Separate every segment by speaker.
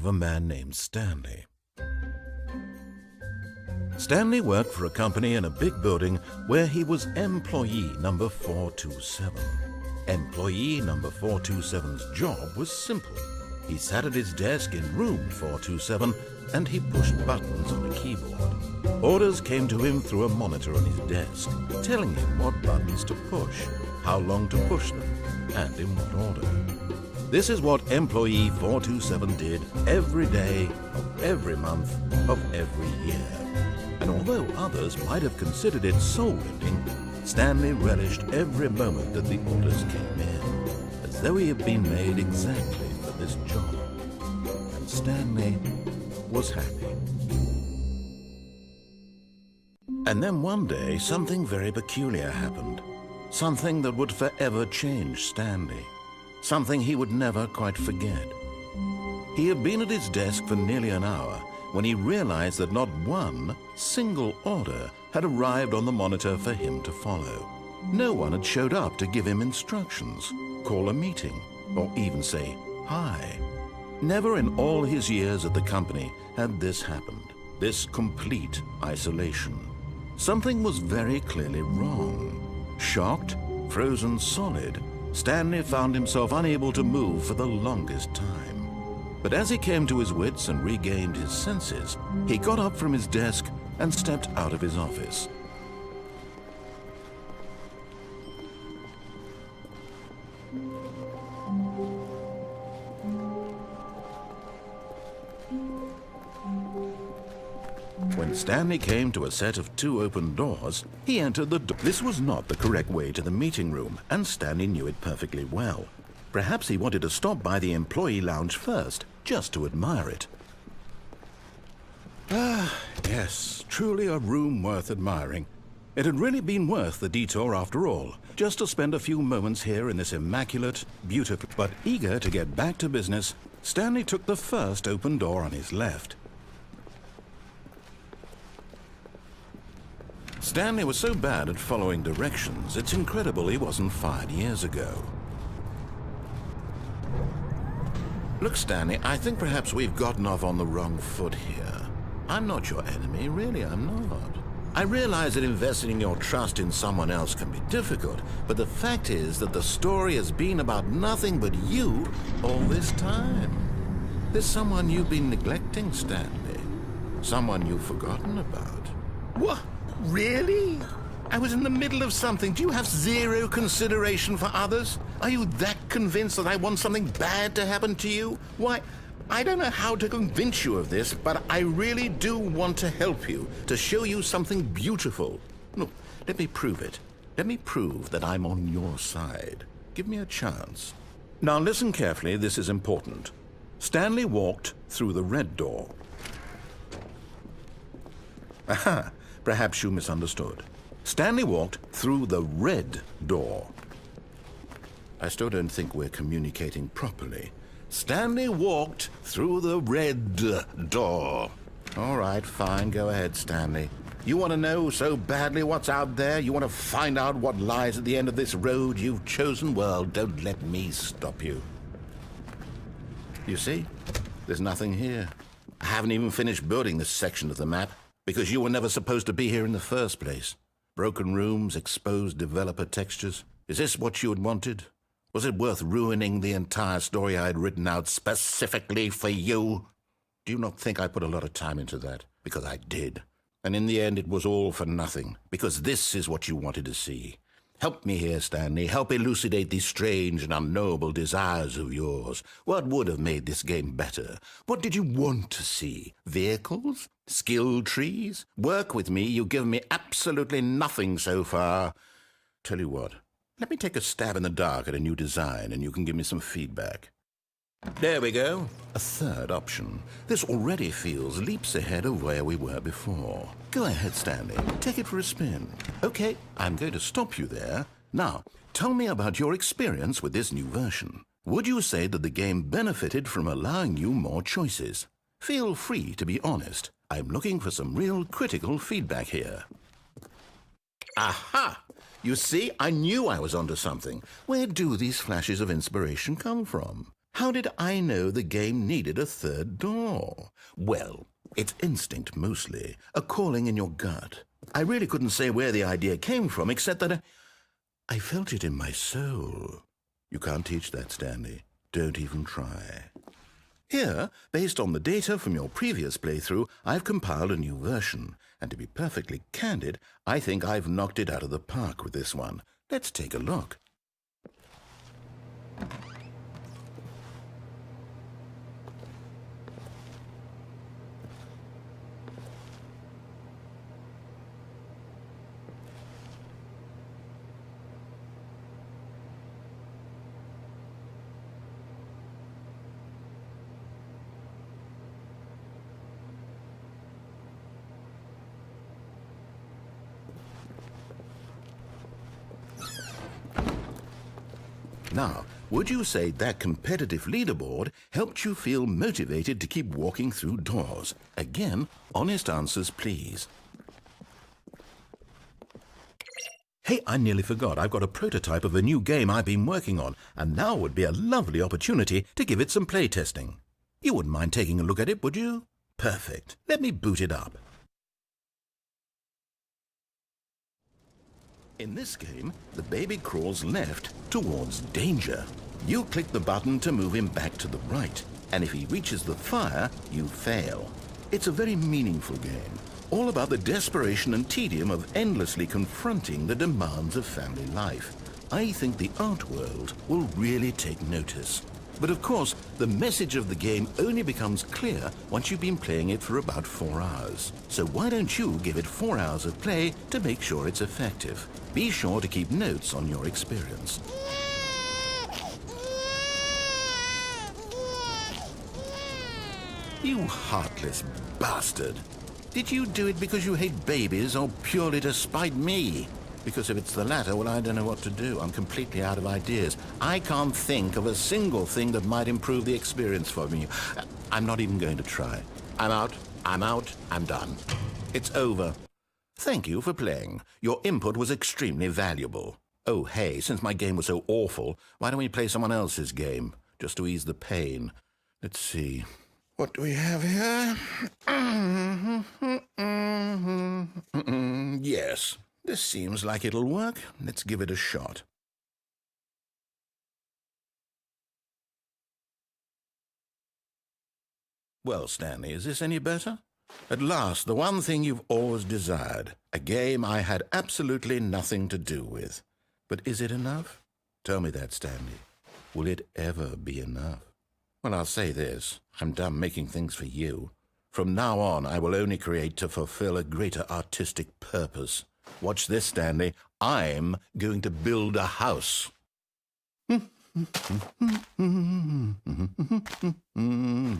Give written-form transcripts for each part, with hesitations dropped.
Speaker 1: of a man named Stanley. Stanley worked for a company in a big building where he was employee number 427. Employee number 427's job was simple. He sat at his desk in room 427 and he pushed buttons on a keyboard. Orders came to him through a monitor on his desk, telling him what buttons to push, how long to push them, and in what order. This is what employee 427 did every day of every month of every year. And although others might have considered it soul-rending, Stanley relished every moment that the orders came in, as though he had been made exactly for this job. And Stanley was happy. And then one day, something very peculiar happened. Something that would forever change Stanley. Something he would never quite forget. He had been at his desk for nearly an hour when he realized that not one single order had arrived on the monitor for him to follow. No one had showed up to give him instructions, call a meeting, or even say hi. Never in all his years at the company had this happened, this complete isolation. Something was very clearly wrong. Shocked, frozen solid, Stanley found himself unable to move for the longest time. But as he came to his wits and regained his senses, he got up from his desk and stepped out of his office. When Stanley came to a set of 2 open doors, he entered the door. This was not the correct way to the meeting room, and Stanley knew it perfectly well. Perhaps he wanted to stop by the employee lounge first, just to admire it. Ah, yes, truly a room worth admiring. It had really been worth the detour after all, just to spend a few moments here in this immaculate, beautiful... But eager to get back to business, Stanley took the first open door on his left. Stanley was so bad at following directions, it's incredible he wasn't fired years ago. Look, Stanley, I think perhaps we've gotten off on the wrong foot here. I'm not your enemy, really, I'm not. I realize that investing your trust in someone else can be difficult, but the fact is that the story has been about nothing but you all this time. There's someone you've been neglecting, Stanley. Someone you've forgotten about. What? Really? I was in the middle of something. Do you have zero consideration for others? Are you that convinced that I want something bad to happen to you? Why, I don't know how to convince you of this, but I really do want to help you, to show you something beautiful. Look, let me prove it. Let me prove that I'm on your side. Give me a chance. Now listen carefully, this is important. Stanley walked through the red door. Aha, perhaps you misunderstood. Stanley walked through the red door. I still don't think we're communicating properly. Stanley walked through the red door. All right, fine, go ahead, Stanley. You want to know so badly what's out there? You want to find out what lies at the end of this road you've chosen? Well, don't let me stop you. You see, there's nothing here. I haven't even finished building this section of the map because you were never supposed to be here in the first place. Broken rooms, exposed developer textures. Is this what you had wanted? Was it worth ruining the entire story I had written out specifically for you? Do you not think I put a lot of time into that? Because I did. And in the end, it was all for nothing. Because this is what you wanted to see. Help me here, Stanley. Help elucidate these strange and unknowable desires of yours. What would have made this game better? What did you want to see? Vehicles? Skill trees? Work with me. You've given me absolutely nothing so far. Tell you what. Let me take a stab in the dark at a new design and you can give me some feedback. There we go. A third option. This already feels leaps ahead of where we were before. Go ahead, Stanley. Take it for a spin. Okay, I'm going to stop you there. Now, tell me about your experience with this new version. Would you say that the game benefited from allowing you more choices? Feel free to be honest. I'm looking for some real critical feedback here. Aha! You see, I knew I was onto something. Where do these flashes of inspiration come from? How did I know the game needed a third door? Well, it's instinct mostly, a calling in your gut. I really couldn't say where the idea came from, except that I felt it in my soul. You can't teach that, Stanley. Don't even try. Here, based on the data from your previous playthrough, I've compiled a new version. And to be perfectly candid, I think I've knocked it out of the park with this one. Let's take a look. Now, would you say that competitive leaderboard helped you feel motivated to keep walking through doors? Again, honest answers, please. Hey, I nearly forgot. I've got a prototype of a new game I've been working on, and now would be a lovely opportunity to give it some playtesting. You wouldn't mind taking a look at it, would you? Perfect. Let me boot it up. In this game, the baby crawls left towards danger. You click the button to move him back to the right, and if he reaches the fire, you fail. It's a very meaningful game, all about the desperation and tedium of endlessly confronting the demands of family life. I think the art world will really take notice. But of course, the message of the game only becomes clear once you've been playing it for about 4 hours. So why don't you give it 4 hours of play to make sure it's effective? Be sure to keep notes on your experience. You heartless bastard! Did you do it because you hate babies or purely to spite me? Because if it's the latter, well, I don't know what to do. I'm completely out of ideas. I can't think of a single thing that might improve the experience for me. I'm not even going to try. I'm out, I'm done. It's over. Thank you for playing. Your input was extremely valuable. Oh, hey, since my game was so awful, why don't we play someone else's game, just to ease the pain? Let's see. What do we have here? Yes. This seems like it'll work. Let's give it a shot. Well, Stanley, is this any better? At last, the one thing you've always desired. A game I had absolutely nothing to do with. But is it enough? Tell me that, Stanley. Will it ever be enough? Well, I'll say this. I'm done making things for you. From now on, I will only create to fulfill a greater artistic purpose. Watch this, Stanley. I'm going to build a house.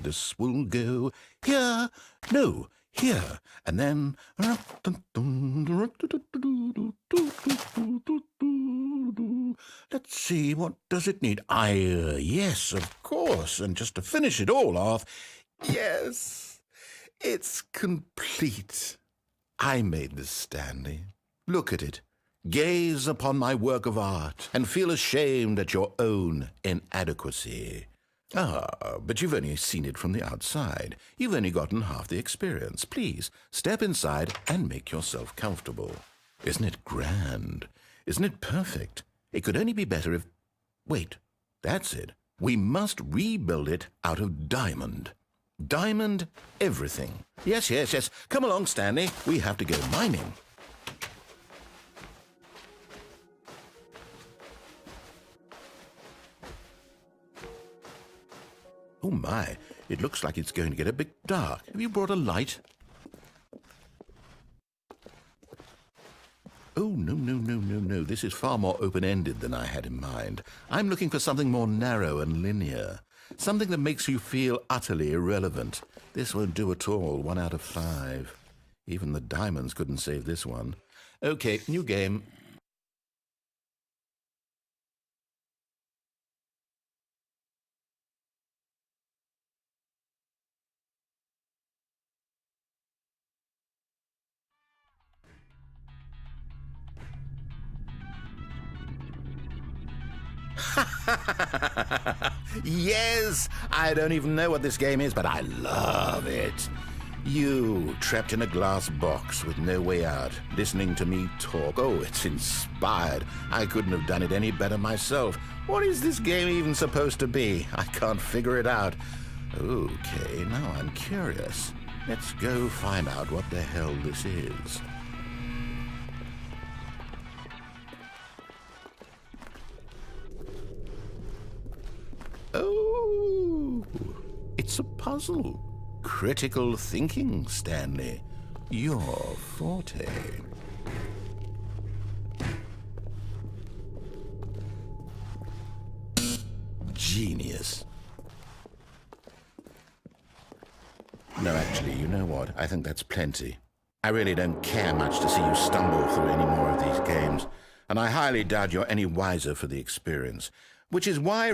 Speaker 1: This will go here, no, here, and then... Let's see, what does it need? Yes, of course, and just to finish it all off, yes, it's complete. I made this, Stanley. Look at it. Gaze upon my work of art and feel ashamed at your own inadequacy. Ah, but you've only seen it from the outside. You've only gotten half the experience. Please, step inside and make yourself comfortable. Isn't it grand? Isn't it perfect? It could only be better if... Wait, that's it. We must rebuild it out of diamond. Diamond everything. Yes. Come along, Stanley. We have to go mining. Oh my, it looks like it's going to get a bit dark. Have you brought a light? Oh, no. This is far more open-ended than I had in mind. I'm looking for something more narrow and linear. Something that makes you feel utterly irrelevant. This won't do at all. 1 out of 5. Even the diamonds couldn't save this one. Okay, new game. Yes! I don't even know what this game is, but I love it. You, trapped in a glass box with no way out, listening to me talk. Oh, it's inspired. I couldn't have done it any better myself. What is this game even supposed to be? I can't figure it out. Okay, now I'm curious. Let's go find out what the hell this is. Oh, it's a puzzle. Critical thinking, Stanley. Your forte. Genius. No, actually, you know what? I think that's plenty. I really don't care much to see you stumble through any more of these games, and I highly doubt you're any wiser for the experience, which is why